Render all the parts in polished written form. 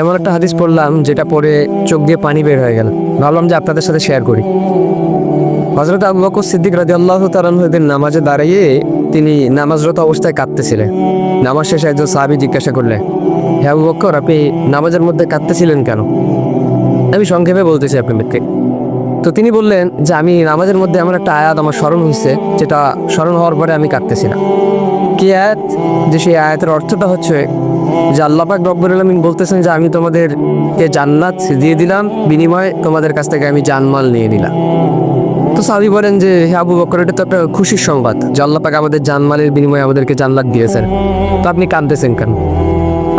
এমন একটা হাদিস পড়লাম যেটা পড়ে চোখ দিয়ে পানি বের হয়ে গেল। ভাবলাম যে আপনাদের সাথে শেয়ার করি। হযরত আবু বকর সিদ্দিক রাদিয়াল্লাহু তাআলা আনহু নামাজে দাঁড়িয়ে তিনি নামাজরত অবস্থায় কাঁদতেছিলেন। নামাজ শেষে একজন সাহাবী জিজ্ঞাসা করলেন, হে আবু বকর, আপনি নামাজের মধ্যে কাঁদতেছিলেন কেন? আমি সংক্ষেপে বলতেছি আপনাদেরকে। তো তিনি বললেন যে আমি নামাজের মধ্যে এমন একটা আয়াত আমার স্মরণ হয়েছে, যেটা স্মরণ হওয়ার পরে আমি কাঁদতেছিলাম। কি আয়াত? যে সেই আয়াতের অর্থটা হচ্ছে যে আল্লাহ পাক রব্বুল আলামিন বলতেছেন যে আমি তোমাদেরকে জান্নাত দিয়ে দিলাম, বিনিময়ে তোমাদের কাছ থেকে আমি জানমাল নিয়ে নিলাম। তো সাহাবী বলেন যে হে আবু বকর, এটা তো একটা খুশির সংবাদ যে আল্লাহ পাক আমাদের জানমালের বিনিময়ে আমাদেরকে জান্নাত দিয়েছেন, তো আপনি কাঁদতেছেন কেন?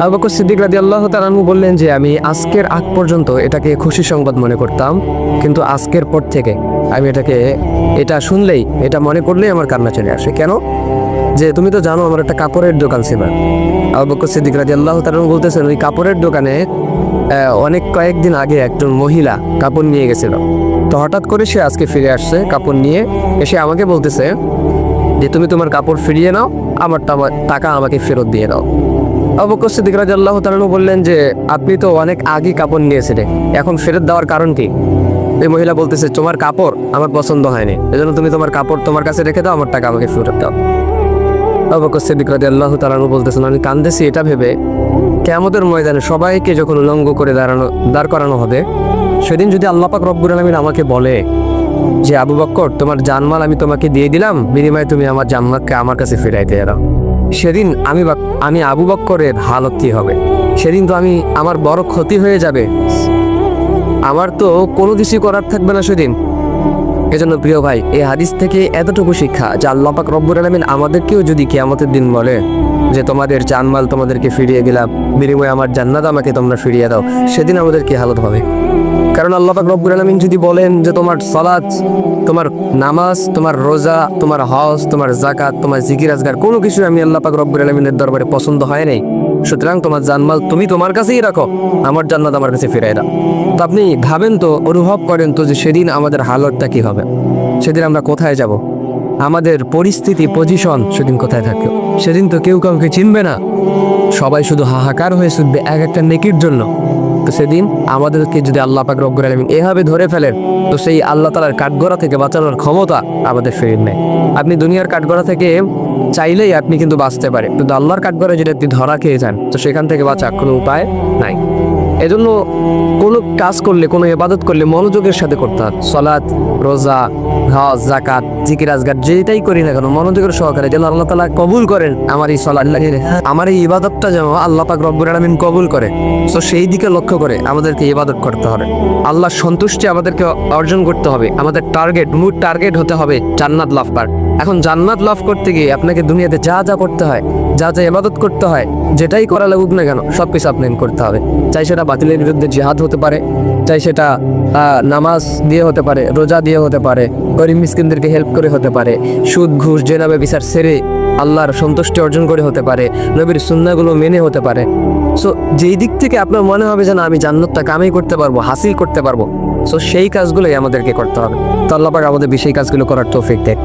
আবু বকর সিদ্দিক রাদিয়াল্লাহু তাআলা আনহু বললেন যে আমি আজকের আগ পর্যন্ত এটাকে খুশির সংবাদ মনে করতাম, কিন্তু আজকের পর থেকে আমি এটা শুনলেই, এটা মনে করলেই আমার কান্না চলে আসে। কেন? যে তুমি তো জানো আমার একটা কাপড়ের দোকান ছিল। আবু বকর সিদ্দিক রাদিয়াল্লাহু তাআলা আনহু বলতেছেন ওই কাপড়ের দোকানে কয়েকদিন আগে একজন মহিলা কাপড় নিয়ে গেছিল। তো হঠাৎ করে সে আজকে ফিরে আসছে কাপড় নিয়ে, এসে আমাকে বলতেছে যে তুমি তোমার কাপড় ফিরিয়ে নাও, আমার টাকা আমাকে ফেরত দিয়ে দাও। আবু বকর সিদ্দিক রাদিয়াল্লাহু তাআলা আনহু বললেন যে আপনি তো অনেক আগে কাপড় নিয়েছিলেন, এখন ফেরত দেওয়ার কারণ কি? এই মহিলা বলতেছে তোমার কাপড় আমার পছন্দ হয়নি, এজন্য তুমি তোমার কাপড় তোমার কাছে রেখে দাও, আমার টাকা আমাকে ফেরত দাও। আবু বকর সিদ্দিক রাদিয়াল্লাহু তাআলা আনহু বলতেছেন আমি কাঁদতেছি এটা ভেবে, কিয়ামতের ময়দানে সবাইকে যখন উলঙ্গ করে দাঁড় করানো হবে, সেদিন যদি আল্লাহ পাক রব্বুল আলামিন আমাকে বলে যে আবু বকর তোমার জানমাল আমি তোমাকে দিয়ে দিলাম, বিনিময়ে তুমি আমার জান্নাতকে আমার কাছে ফিরাইতে দাও, সেদিন আমি আবু বকরের হালত কি হবে? সেদিন তো আমার বড় ক্ষতি হয়ে যাবে, আমার তো কোনো কিছুই করার থাকবে না সেদিন। এজন্য প্রিয় ভাই, এই হাদিস থেকে এতটুকু শিক্ষা যে আল্লাহ পাক রব্বুল আলামিন আমাদেরকেও যদি কিয়ামতের দিন বলে যে তোমাদের জানমাল তোমাদেরকে ফিরিয়ে দিলাম, বিনিময়ে আমার জান্নাত আমাকে তোমরা ফিরিয়ে দাও, সেদিন আমাদের কি হালত হবে? কারণ আল্লাহ পাক রব্বুল আলামিন যদি বলেন যে তোমার সালাত, তোমার নামাজ, তোমার রোজা, তোমার হজ, তোমার যাকাত, তোমার জিকির আজগার কোনো কিছু আমি আল্লাহ পাক রব্বুল আলামিনের দরবারে পছন্দ হয় নাই, সুতরাং তোমার জানমাল তুমি তোমার কাছেই রাখো, আমার জান্নাত আমার কাছে ফিরাই দাও। তো আপনি ভাবেন তো, অনুভব করেন তো যে সেদিন আমাদের হালতটা কি হবে? সেদিন আমরা কোথায় যাব? আমাদের পরিস্থিতি, পজিশন সেদিন কোথায় থাকবে? সেদিন তো কেউ কাউকে চিনবে না, সবাই শুধু হাহাকার হয়ে ছুটবে এক একটা নেকির জন্য। তো সেদিন আমাদেরকে যদি আল্লাহ পাক রব্বুল আলামিন এভাবে ধরে ফেলেন, তো সেই আল্লাহ তাআলার কাঠগড়া থেকে বাঁচানোর ক্ষমতা আমাদের ফিরে নেই। আপনি দুনিয়ার কাঠগড়া থেকে চাইলেই আপনি কিন্তু বাঁচতে পারেন, কিন্তু আল্লাহর কাঠগড়া যদি আপনি ধরা খেয়ে যান, তো সেখান থেকে বাঁচার কোনো উপায় নাই। এজন্য কোনো কাজ করলে, কোনো ইবাদত করলে মনোযোগের সাথে করতে হবে। সালাত, রোজা, হজ, যাকাত, জিকির আজগার যেটাই করি না কেন মনোযোগের সহকারে যেন আল্লাহ তাআলা কবুল করেন আমার এই সালাত, আমার এই ইবাদতটা যেন আল্লাহ পাক রব্বুল আলামিন কবুল করে। তো সেই দিকে লক্ষ্য করে আমাদেরকে ইবাদত করতে হবে, আল্লাহর সন্তুষ্টি আমাদেরকে অর্জন করতে হবে। আমাদের মূল টার্গেট হতে হবে জান্নাত লাভ করার। এখন জান্নাত লাভ করতে গিয়ে আপনাকে দুনিয়াতে যা যা করতে হয়, যা যা ইবাদত করতে হয়, যেটাই করা লাগুক না কেন সবকিছু আপনাকে করতে হবে। চাই সেটা বাতিলের বিরুদ্ধে জিহাদ হতে পারে, চাই সেটা নামাজ দিয়ে হতে পারে, রোজা দিয়ে হতে পারে, গরিব মিসকিনদেরকে হেল্প করে হতে পারে, সুদ ঘুষ জেনা ব্যভিচার ছেড়ে আল্লাহর সন্তুষ্টি অর্জন করে হতে পারে, নবীর সুন্নাহগুলো মেনে হতে পারে। সো যেই দিক থেকে আপনার মনে হবে যে না আমি জান্নাতটা কামাই করতে পারবো, হাসিল করতে পারবো, সো সেই কাজগুলোই আমাদেরকে করতে হবে। তো আল্লাহ পাক আমাদের সেই কাজগুলো করার তৌফিক দেয়।